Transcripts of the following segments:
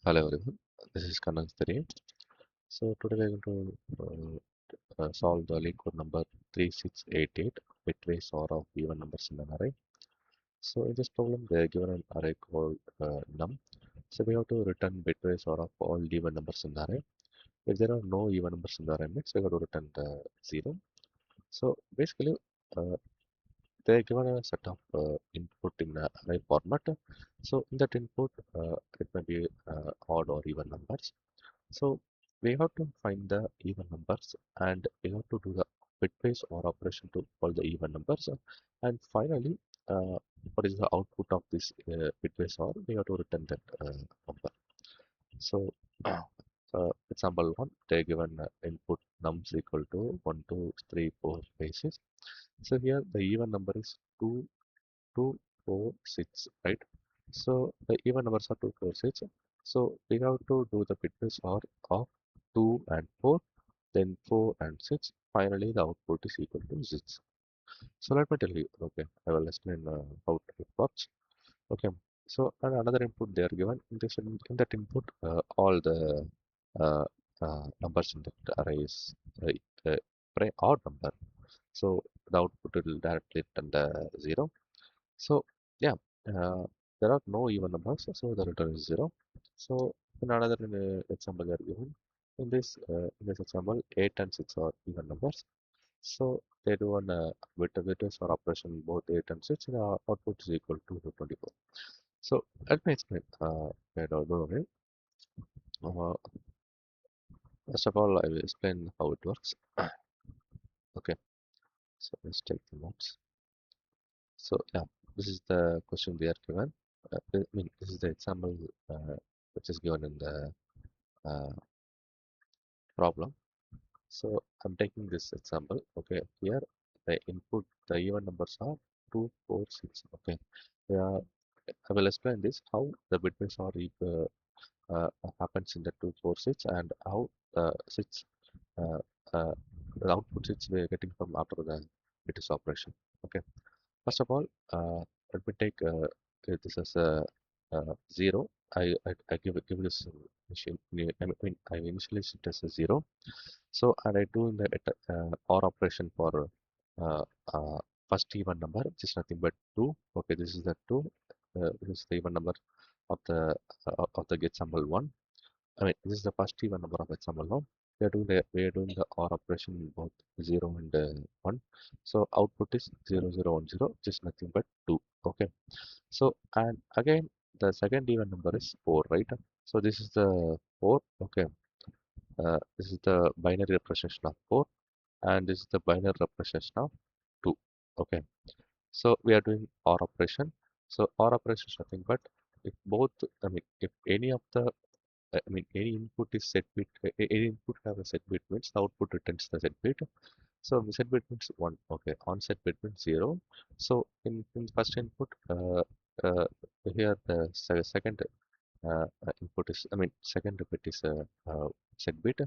Hello everyone, this is Kannan Three. So today we are going to solve the LEETCODE number 3688 bitwise OR of even numbers in an array. So in this problem they are given an array called num. So we have to return bitwise OR of all even numbers in the array. If there are no even numbers in the array mix, we have to return the 0. So basically uh, they are given a set of input in array format. So in that input it may be odd or even numbers. So we have to find the even numbers and we have to do the bitwise OR operation to all the even numbers. And finally, what is the output of this bitwise OR? We have to return that number. So example 1, they are given input nums equal to 1, 2, 3, 4, 5, 6. So here the even number is 2, 2, 4, 6, right? So the even numbers are 2, 4, 6. So we have to do the bitwise OR of 2 and 4, then 4 and 6. Finally, the output is equal to 6. So let me tell you, okay, I will explain how it works. Okay, so another input they are given in that input, all the uh, numbers in the array is odd number. So the output will directly return the 0. So yeah, uh, there are no even numbers, so the return is 0. So in another example they are given. In this example, 8 and 6 are even numbers. So they do an bitwise or operation both 8 and 6, and the output is equal to 24. So let me explain. I don't know, right? Uh, First of all, I will explain how it works. Okay, so let's take the notes. So yeah, this is the question they are given. I mean, this is the example which is given in the uh, problem. So I'm taking this example. Okay, here the input, the even numbers are 2, 4, 6. Okay, yeah, I will explain this how the bitwise OR happens in the 2, 4, 6 and how 6 uh, uh, the output 6 we are getting from after the bitwise operation. Okay, first of all, let me take this as a 0. I give this machine. I initially set as a 0. So and I do in the OR operation for uh, uh, first even number, which is nothing but 2. Okay, this is the 2. This is the even number of the example 1. I mean, this is the first even number of example 1. We are doing the OR operation in both 0 and 1. So output is 0, 0, 1, 0, which is nothing but 2. Okay. So and again the second even number is 4, right? So this is the 4. Okay. This is the binary representation of 4, and this is the binary representation of 2. Okay. So we are doing OR operation. So OR operation is nothing but if both, I mean, if any of the, I mean, any input is set bit, any input have a set bit means the output returns the set bit. So set bit means 1. Okay. On set bit means 0. So in first input, uh, here the second input is, I mean, second bit is set bit.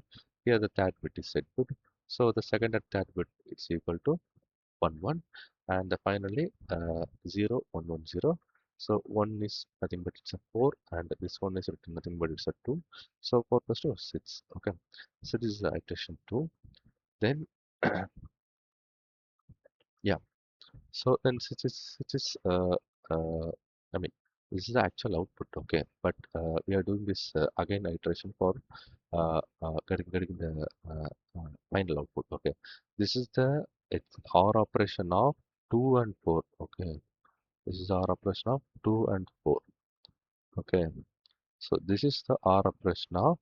Here the third bit is set bit. So the second and third bit is equal to 1, 1, and finally 0, 1, 1, 0. So 1 is nothing but it's a 4, and this one is written nothing but it's a 2. So 4 plus 2 is 6. Okay. So this is the iteration 2. Then yeah. So then uh, I mean, this is the actual output, okay, but we are doing this again iteration for getting the final output, okay. This is the OR operation of 2 and 4, okay. This is OR operation of 2 and 4, okay. So this is the OR operation of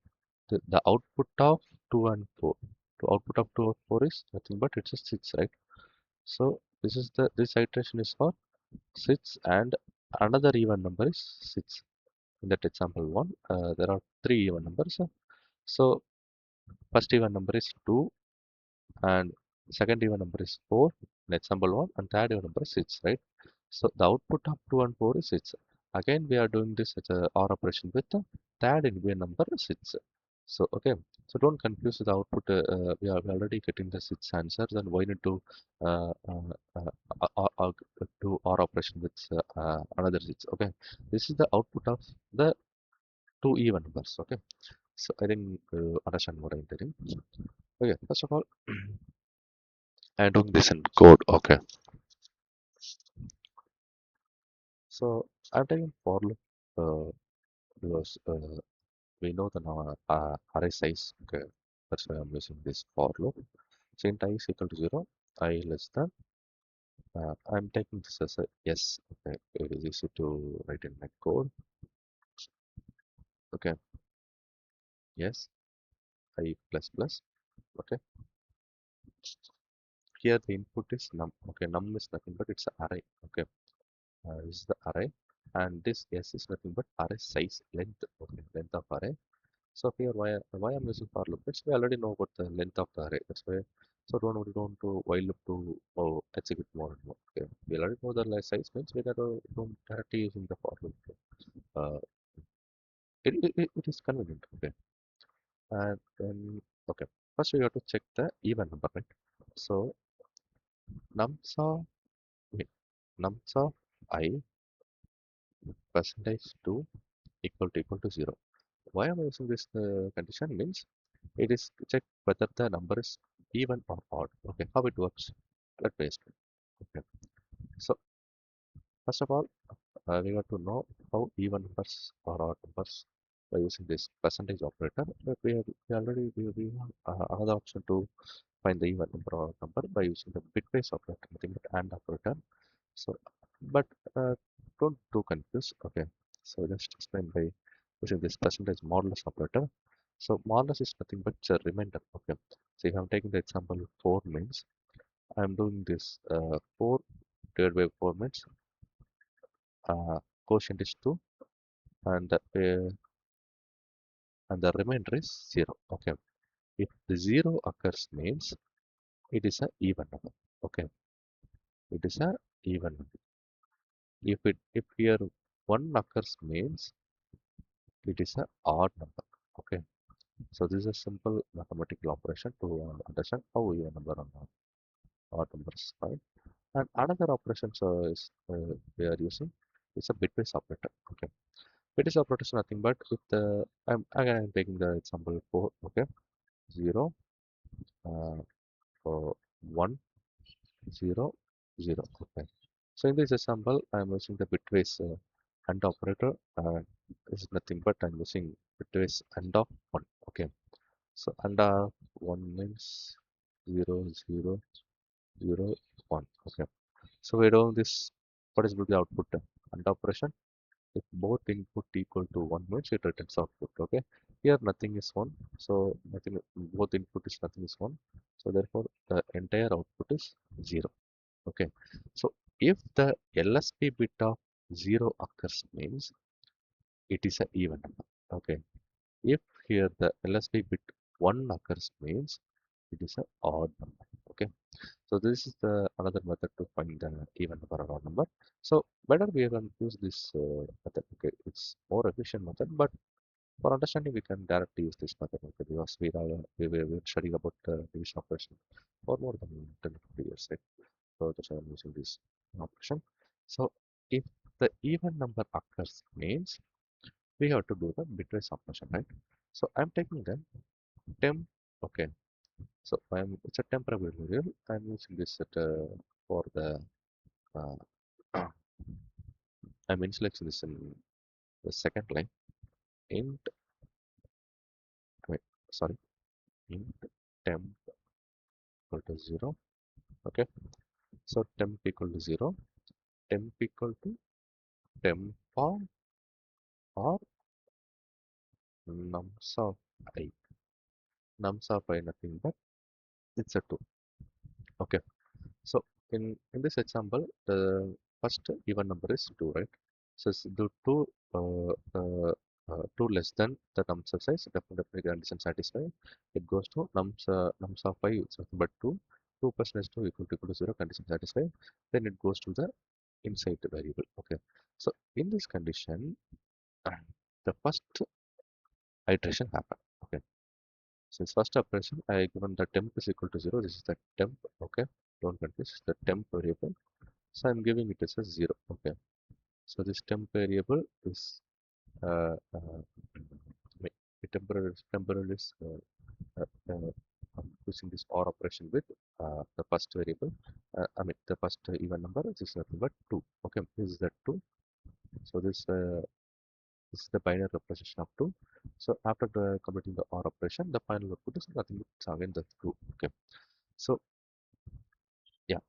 the output of 2 and 4. The output of 2 and 4 is nothing but it's a 6, right? So this iteration is for 6 and another even number is 6. In that example 1, there are 3 even numbers. So first even number is 2 and second even number is 4 in example 1 and third even number is 6, right? So the output of 2 and 4 is 6. Again we are doing this as a OR operation with the third even number 6. So okay, so don't confuse the output. We are already getting the 6 answer. Then why need to uh, uh, do OR operation with another 6? Okay, this is the output of the two even numbers. Okay, so I think understand what I'm telling. Okay, first of all, I'm doing this in code. Okay, so I'm taking for loop because we know the array size. Okay, that's why I'm using this for loop. So int I is equal to 0, I less than. I'm taking this as a yes. Okay, it is easy to write in my code. Okay, yes, I plus plus. Okay, here the input is num. Okay, num is nothing but it's an array. Okay, this is the array, and this s is nothing but array size length. Okay, length of array. So here why I'm using for loop? It's we already know about the length of the array. That's why. So don't do while loop to execute more and more. Okay, we already know the size means we got to don't directly using the for loop. Uh, it is convenient. Okay, and then okay. First we have to check the even number, right? So nums of wait, nums of I percentage 2 equal to 0. Why am I using this condition means it is to check whether the number is even or odd. Okay, how it works? Let's paste it. Okay, so first of all, we got to know how even numbers or odd numbers by using this percentage operator. But we already we have another option to find the even number or odd number by using the bitwise operator, nothing but and operator. So, but don't too confuse. Okay, so just explain by using this percentage modulus operator. So modulus is nothing but a remainder. Okay, so if I'm taking the example 4 means I'm doing this 4 divided by 4 means quotient is 2 and the remainder is 0. Okay, if the 0 occurs means it is a even number. Okay, it is a even number. If here 1 occurs means it is a odd number. Okay, so this is a simple mathematical operation to understand how even number and odd numbers fine. And another operation is we are using is a bitwise operator. Okay, bitwise operator is nothing but if the I'm taking the example 4. Okay, 0 uh, 1 0 0. Okay, so in this example I'm using the bitwise AND operator. Is nothing but I'm using bitwise AND of 1. Okay, so AND of 1 means 0 0 0 1. Okay, so we're doing this. What is the output AND operation? If both input equal to 1 means it returns output. Okay, here nothing is 1, so nothing, both input is nothing is 1, so therefore the entire output is 0. Okay, so if the LSB bit of 0 occurs means it is a even number. Okay, if here the LSB bit 1 occurs means it is a odd number. Okay, so this is the another method to find the even number or odd number. So better we can use this method. Okay, it's more efficient method, but for understanding we can directly use this method. Okay, because we studying about division operation for more than 10 to 20 years, right? So that's why I'm using this operation. So if the even number occurs means we have to do the bitwise operation, right? So I'm taking the temp. Okay, so it's a temporary variable. I'm using this for the uh, I'm initializing this in the second line. Int, wait, sorry, int temp equal to 0. Okay, so temp equal to 0, temp equal to temp or nums of I. Nums of I nothing but it's a 2. Okay, so in this example, the first even number is 2, right? So the 2 2 less than the nums of size, definitely condition satisfied. It goes to nums of I is nothing but 2. 2 plus less 2 equal to 0, condition satisfied. Then it goes to the inside variable. Okay, so in this condition, the first iteration happen. Okay, since first operation I given the temp is equal to 0. This is the temp. Okay, don't confuse the temp variable. So I'm giving it as a 0. Okay, so this temp variable is uh, uh, temporary is using this OR operation with the first variable. The first even number is nothing but 2. Okay, this is the 2. So this is the binary representation of 2. So after completing the OR operation, the final output is nothing but again the 2. Okay, so yeah.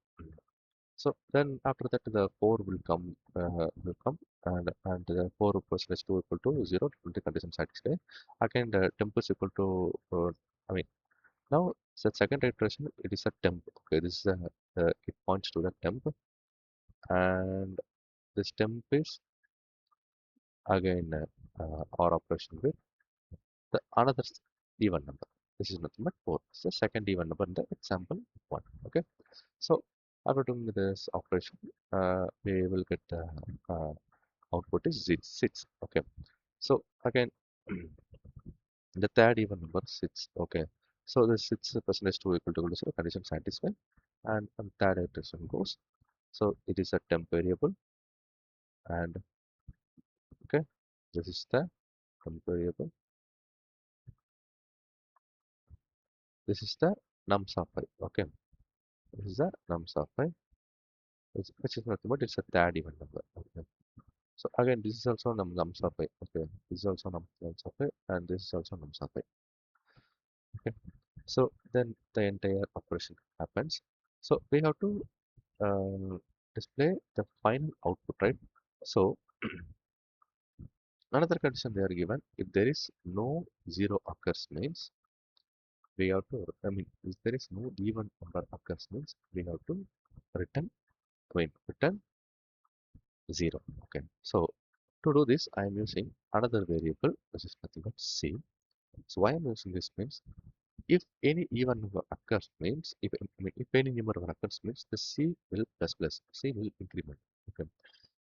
So then after that the 4 will come and the 4 percentage 2 equal to 0 the condition satisfied. Again the temp is equal to I mean now the second iteration it is a temp. Okay, this is it points to the temp and this temp is again OR operation with the another even number. This is nothing but 4. It's the second even number in the example 1. Okay, so after doing this operation, we will get the uh, output is 6. Okay, so again the third even number 6. Okay, so the 6 percentage 2 equal to 0 condition satisfied and third iteration goes. So it is a temp variable and okay, this is the temp variable. This is the nums of I. Okay, this is the nums of I, which is nothing but it's a third even number. Okay. So again, this is also nums of I. Okay, this is also nums of I, and this is also nums of I. Okay, so then the entire operation happens. So we have to display the final output, right? So another condition they are given if there is no zero occurs means we have to. I mean, if there is no even number occurs means we have to return. Return 0. Okay, so to do this, I am using another variable which is nothing but c. So why I'm using this means if any even number occurs means if any number occurs means the c will c will increment. Okay,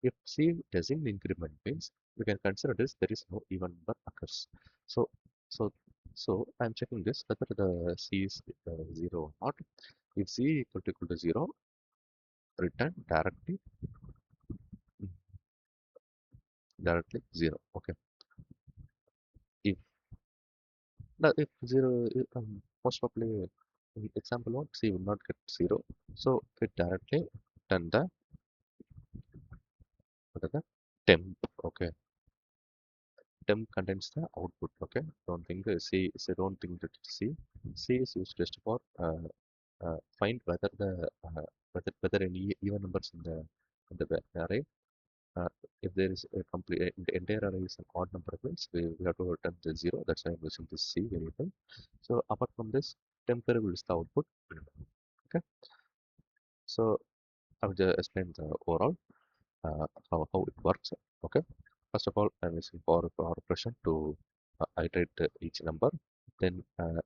if c doesn't increment means we can consider this there is no even number occurs. So so so I'm checking this whether the c is 0 or not. If c equal to 0, return directly 0. Okay, if no, if 0 most probably in example 1 c will not get 0, so it directly return the what is that temp. Okay, temp contains the output. Okay, don't think don't think that c is used just for find whether the whether any even numbers in the array. uh, if there is a complete the entire array is an odd number means we have to return the 0. That's why I'm using this c variable. So apart from this, temp variable is the output. Okay, so I will just explain the overall how it works. Okay, first of all, I'm using for operation to iterate each number, then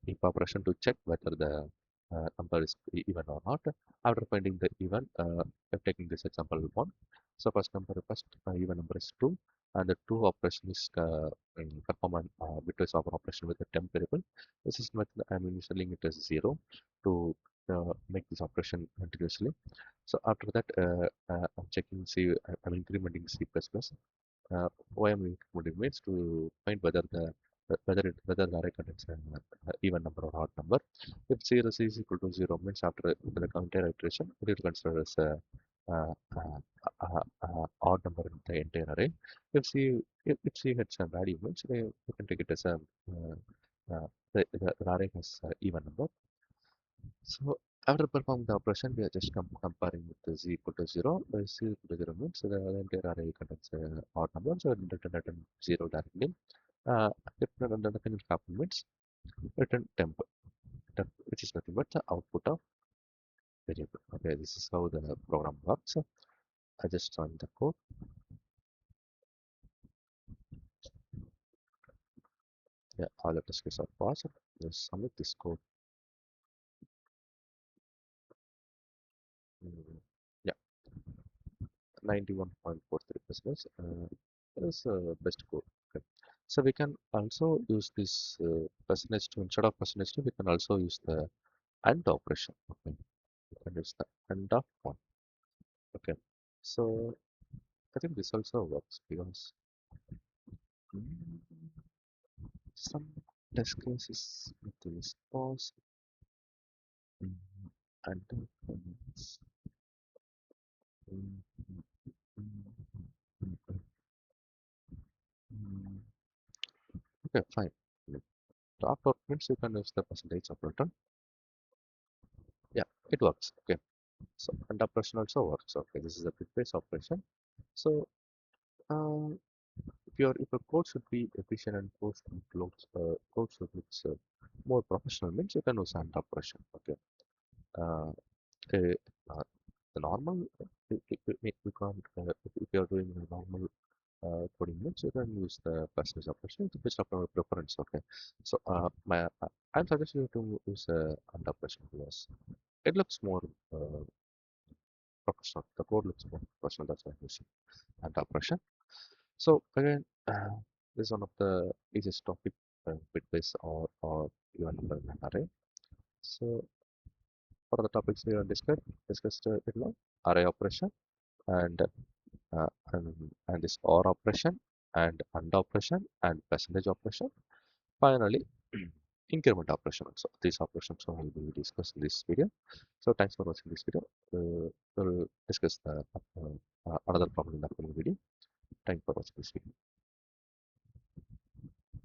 if operation to check whether the number is even or not. After finding the even, I'm taking this example 1. So first even number is 2, and the 2 operation is perform an bitwise operation with the temp variable. This is method I'm initialing it as 0 to make this operation continuously. So after that, I'm checking C. I'm incrementing C++. Why I'm incrementing means to find whether the array contains an even number or odd number. If C is equal to 0 means after the entire iteration, it will consider as a uh, uh, odd number in the entire array. If C has a value means we can take it as a the array has even number. So after performing the operation, we are just comparing with the z equal to 0. Z equal to 0 means the entire array contains odd number, so it will return 0 directly. If nothing will happen means return temp, which is nothing but the output of variable. Okay, this is how the program works. I just run the code. Yeah, all the test cases are passed. Just submit this code. Mm, yeah, 91.43%. Is best code. Okay. So we can also use this percentage to instead of percentage to we can also use the AND operation. Okay, we can use the AND of 1. Okay, so I think this also works because mm, some test cases with this pause mm, and mm, mm, mm. Okay, fine. The after means you can use the percentage operator. Yeah, it works. Okay, so and operation also works. Okay, this is a bitwise operation. So if your code should be efficient and code should look more professional means you can use AND operation. Okay. Uh, uh, uh, the normal you can't if you are doing a normal coding means you can use the percentage operation to based upon your preference. Okay. So I'm suggesting you to use AND operation because it looks more professional. The code looks more professional. That's why I'm using AND operation. So again, this is one of the easiest topic, bitwise or even number in an array. So for the topics we have discussed it now, array operation and uh, and, and this OR operation and AND operation and percentage operation. Finally, increment operation. So these operations will be discussed in this video. So thanks for watching this video. We'll discuss the another problem in the upcoming video. Thanks for watching this video.